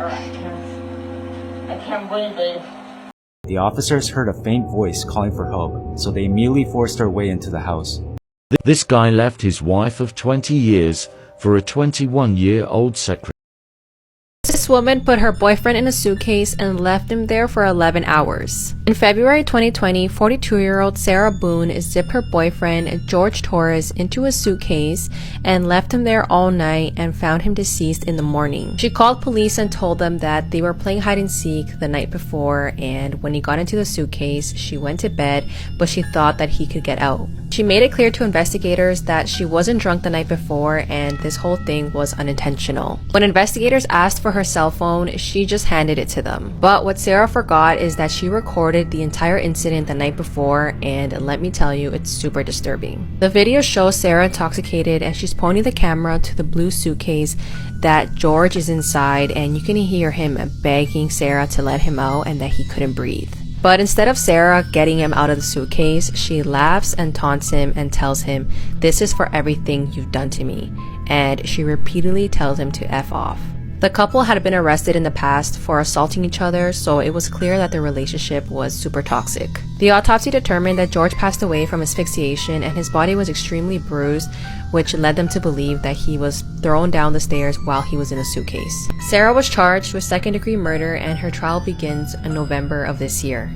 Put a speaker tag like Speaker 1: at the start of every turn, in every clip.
Speaker 1: I can't breathe, babe.
Speaker 2: The officers heard a faint voice calling for help, so they immediately forced their way into the house.
Speaker 3: This guy left his wife of 20 years for a 21-year-old secretary.
Speaker 4: This woman put her boyfriend in a suitcase and left him there for 11 hours. In February 2020, 42-year-old Sarah Boone zipped her boyfriend, George Torres, into a suitcase and left him there all night and found him deceased in the morning. She called police and told them that they were playing hide and seek the night before, and when he got into the suitcase, she went to bed, but she thought that he could get out. She made it clear to investigators that she wasn't drunk the night before and this whole thing was unintentional. When investigators asked for her cell phone, she just handed it to them. But what Sarah forgot is that she recorded the entire incident the night before, and let me tell you, it's super disturbing. The video shows Sarah intoxicated and she's pointing the camera to the blue suitcase that George is inside, and you can hear him begging Sarah to let him out and that he couldn't breathe. But instead of Sarah getting him out of the suitcase, she laughs and taunts him and tells him, "This is for everything you've done to me." And she repeatedly tells him to F off. The couple had been arrested in the past for assaulting each other, so it was clear that their relationship was super toxic. The autopsy determined that George passed away from asphyxiation and his body was extremely bruised, which led them to believe that he was thrown down the stairs while he was in a suitcase. Sarah was charged with second-degree murder and her trial begins in November of this year.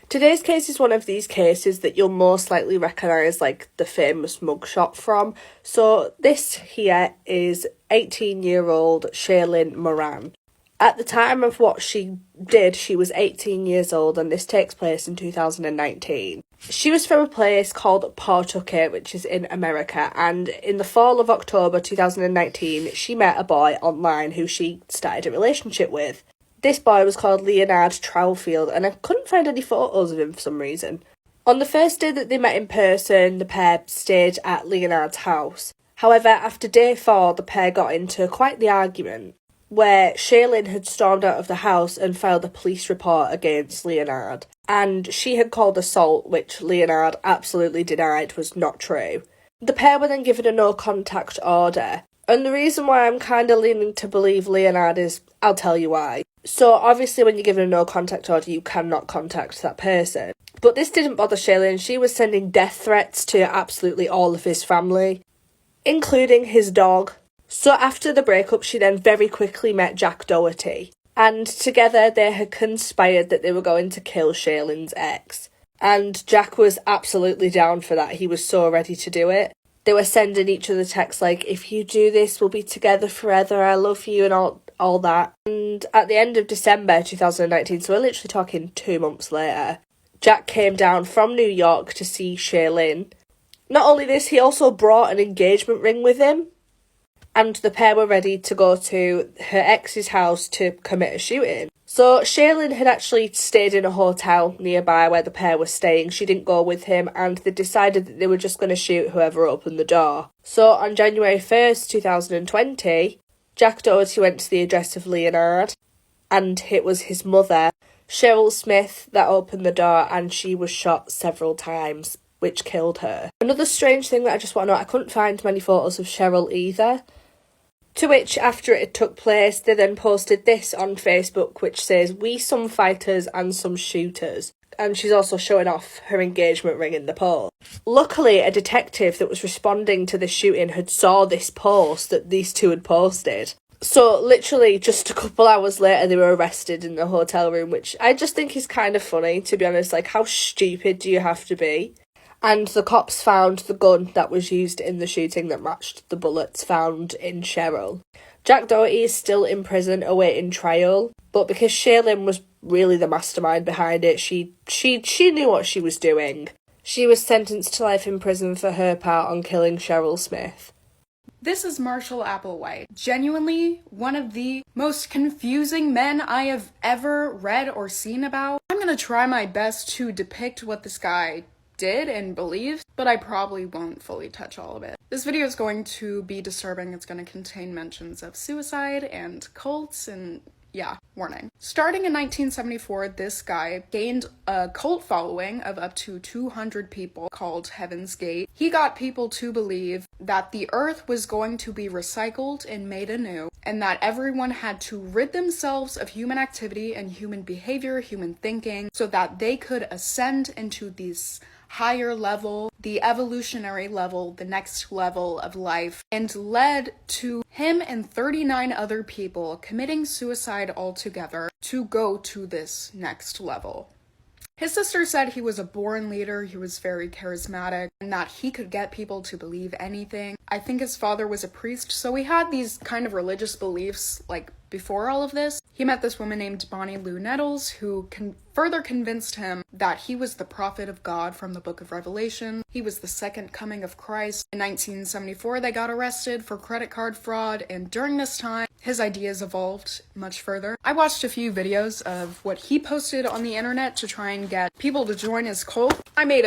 Speaker 5: Today's case is one of these cases that you'll most likely recognise like the famous mugshot from. So this here is 18-year-old Shailene Moran. At the time of what she did, she was 18 years old, and this takes place in 2019. She was from a place called Pawtucket, which is in America, and in the fall of October 2019, she met a boy online who she started a relationship with. This boy was called Leonard Troutfield, and I couldn't find any photos of him for some reason. On the first day that they met in person, the pair stayed at Leonard's house. However, after day 4, the pair got into quite the argument, where Shailene had stormed out of the house and filed a police report against Leonard. And she had called assault, which Leonard absolutely denied was not true. The pair were then given a no-contact order. And the reason why I'm kind of leaning to believe Leonard is, I'll tell you why. So obviously when you're given a no-contact order, you cannot contact that person. But this didn't bother Shailene. She was sending death threats to absolutely all of his family, including his dog. So after the breakup, she then very quickly met Jack Doherty. And together they had conspired that they were going to kill Shailene's ex. And Jack was absolutely down for that. He was so ready to do it. They were sending each other texts like, "If you do this, we'll be together forever, I love you," and all that. And at the end of December 2019, so we're literally talking 2 months later, Jack came down from New York to see Shailene. Not only this, he also brought an engagement ring with him, and the pair were ready to go to her ex's house to commit a shooting. So Shailene had actually stayed in a hotel nearby where the pair were staying. She didn't go with him, and they decided that they were just going to shoot whoever opened the door. So on January 1st, 2020, Jack Doherty went to the address of Leonard, and it was his mother, Cheryl Smith, that opened the door, and she was shot several times, which killed her. Another strange thing that I just want to know, I couldn't find many photos of Cheryl either. To which, after it took place, they then posted this on Facebook, which says, "We some fighters and some shooters." And she's also showing off her engagement ring in the post. Luckily, a detective that was responding to the shooting had saw this post that these two had posted. So literally just a couple hours later, they were arrested in the hotel room, which I just think is kind of funny, to be honest. Like, how stupid do you have to be? And the cops found the gun that was used in the shooting that matched the bullets found in Cheryl. Jack Doherty is still in prison awaiting trial, but because Shailene was really the mastermind behind it, she knew what she was doing. She was sentenced to life in prison for her part on killing Cheryl Smith.
Speaker 6: This is Marshall Applewhite. Genuinely one of the most confusing men I have ever read or seen about. I'm gonna try my best to depict what this guy did and believes, but I probably won't fully touch all of it. This video is going to be disturbing. It's going to contain mentions of suicide and cults and Yeah, warning. Starting in 1974, this guy gained a cult following of up to 200 people called Heaven's Gate. He got people to believe that the earth was going to be recycled and made anew, and that everyone had to rid themselves of human activity and human behavior, human thinking, so that they could ascend into this higher level, the evolutionary level, the next level of life, and led to him and 39 other people committing suicide altogether to go to this next level. His sister said he was a born leader, he was very charismatic, and that he could get people to believe anything. I think his father was a priest, so he had these kind of religious beliefs, like, before all of this. He met this woman named Bonnie Lou Nettles, who further convinced him that he was the prophet of God from the book of Revelation. He was the second coming of Christ. In 1974, they got arrested for credit card fraud, and during this time, his ideas evolved much further. I watched a few videos of what he posted on the internet to try and get people to join his cult. I made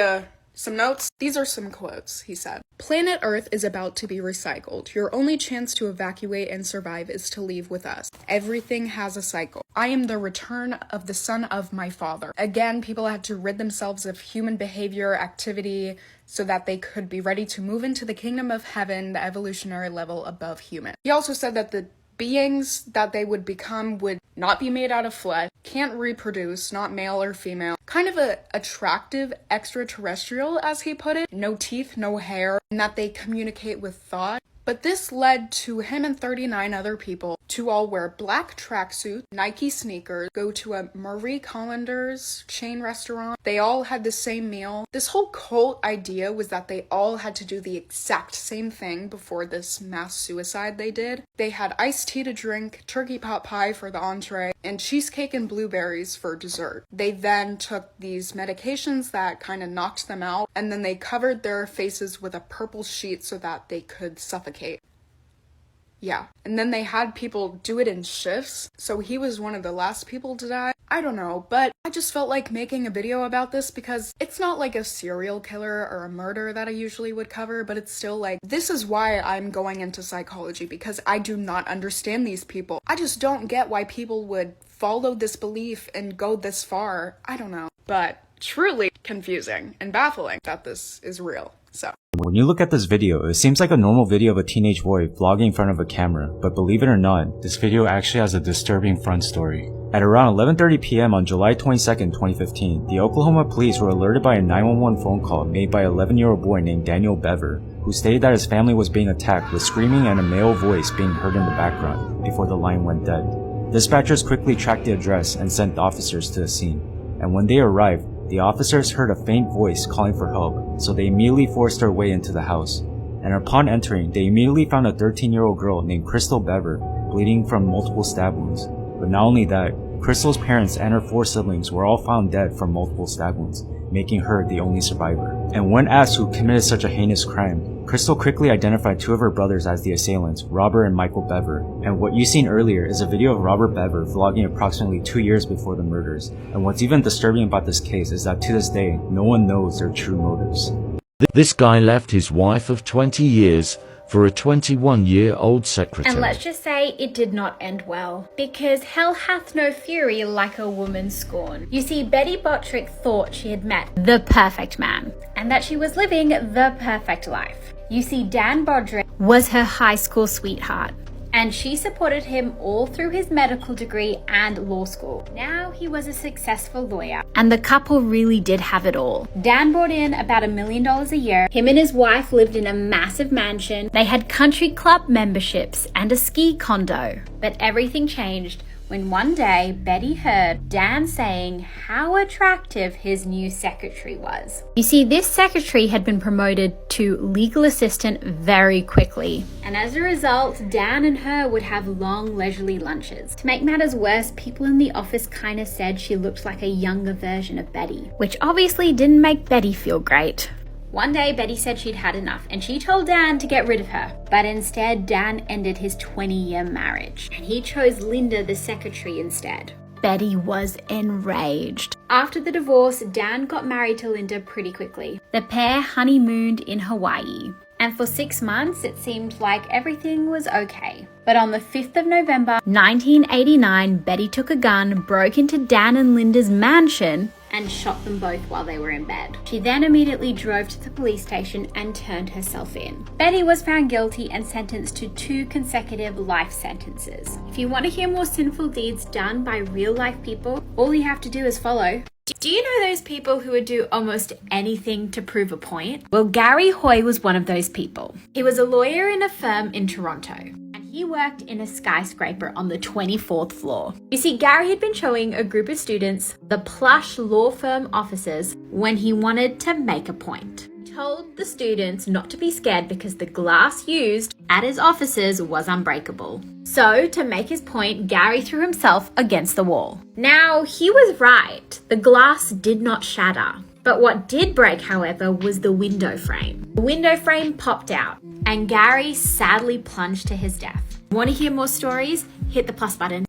Speaker 6: some notes. These are some quotes, he said. Planet Earth is about to be recycled. Your only chance to evacuate and survive is to leave with us. Everything has a cycle. I am the return of the son of my father. Again, people had to rid themselves of human behavior, activity, so that they could be ready to move into the kingdom of heaven, the evolutionary level above human. He also said that the beings that they would become would not be made out of flesh, can't reproduce, not male or female, kind of a attractive extraterrestrial, as he put it, no teeth, no hair, and that they communicate with thought. But this led to him and 39 other people to all wear black tracksuits, Nike sneakers, go to a Marie Collander's chain restaurant. They all had the same meal. This whole cult idea was that they all had to do the exact same thing before this mass suicide they did. They had iced tea to drink, turkey pot pie for the entree, and cheesecake and blueberries for dessert. They then took these medications that kind of knocked them out, and then they covered their faces with a purple sheet so that they could suffocate. Yeah, and then they had people do it in shifts, so he was one of the last people to die. I don't know, but I just felt like making a video about this because it's not like a serial killer or a murder that I usually would cover, but it's still like, this is why I'm going into psychology, because I do not understand these people. I just don't get why people would follow this belief and go this far. I don't know, but truly confusing and baffling that this is real, so.
Speaker 2: When you look at this video, it seems like a normal video of a teenage boy vlogging in front of a camera, but believe it or not, this video actually has a disturbing front story. At around 11:30 p.m. on July 22nd, 2015, the Oklahoma police were alerted by a 911 phone call made by an 11-year-old boy named Daniel Bever, who stated that his family was being attacked with screaming and a male voice being heard in the background before the line went dead. Dispatchers quickly tracked the address and sent officers to the scene, and when they arrived, the officers heard a faint voice calling for help, so they immediately forced their way into the house. And upon entering, they immediately found a 13-year-old girl named Crystal Bever bleeding from multiple stab wounds. But not only that, Crystal's parents and her 4 siblings were all found dead from multiple stab wounds, making her the only survivor. And when asked who committed such a heinous crime, Crystal quickly identified 2 of her brothers as the assailants, Robert and Michael Bever. And what you seen earlier is a video of Robert Bever vlogging approximately 2 years before the murders. And what's even disturbing about this case is that to this day, no one knows their true motives.
Speaker 3: This guy left his wife of 20 years for a 21-year-old secretary.
Speaker 7: And let's just say it did not end well, because hell hath no fury like a woman scorned. You see, Betty Bottrick thought she had met the perfect man, and that she was living the perfect life. You see, Dan Broderick was her high school sweetheart, and she supported him all through his medical degree and law school. Now he was a successful lawyer, and the couple really did have it all. Dan brought in about $1 million a year. Him and his wife lived in a massive mansion. They had country club memberships and a ski condo. But everything changed when one day Betty heard Dan saying how attractive his new secretary was. You see, this secretary had been promoted to legal assistant very quickly, and as a result, Dan and her would have long leisurely lunches. To make matters worse, people in the office kind of said she looked like a younger version of Betty, which obviously didn't make Betty feel great. One day, Betty said she'd had enough, and she told Dan to get rid of her. But instead, Dan ended his 20-year marriage, and he chose Linda, the secretary, instead. Betty was enraged. After the divorce, Dan got married to Linda pretty quickly. The pair honeymooned in Hawaii. And for 6 months, it seemed like everything was okay. But on the 5th of November, 1989, Betty took a gun, broke into Dan and Linda's mansion, and shot them both while they were in bed. She then immediately drove to the police station and turned herself in. Betty was found guilty and sentenced to 2 consecutive life sentences. If you want to hear more sinful deeds done by real-life people, all you have to do is follow. Do you know those people who would do almost anything to prove a point? Well, Gary Hoy was one of those people. He was a lawyer in a firm in Toronto. He worked in a skyscraper on the 24th floor. You see, Gary had been showing a group of students the plush law firm offices when he wanted to make a point. He told the students not to be scared because the glass used at his offices was unbreakable. So, to make his point, Gary threw himself against the wall. Now, he was right. The glass did not shatter. But what did break, however, was the window frame. The window frame popped out, and Gary sadly plunged to his death. Want to hear more stories? Hit the plus button.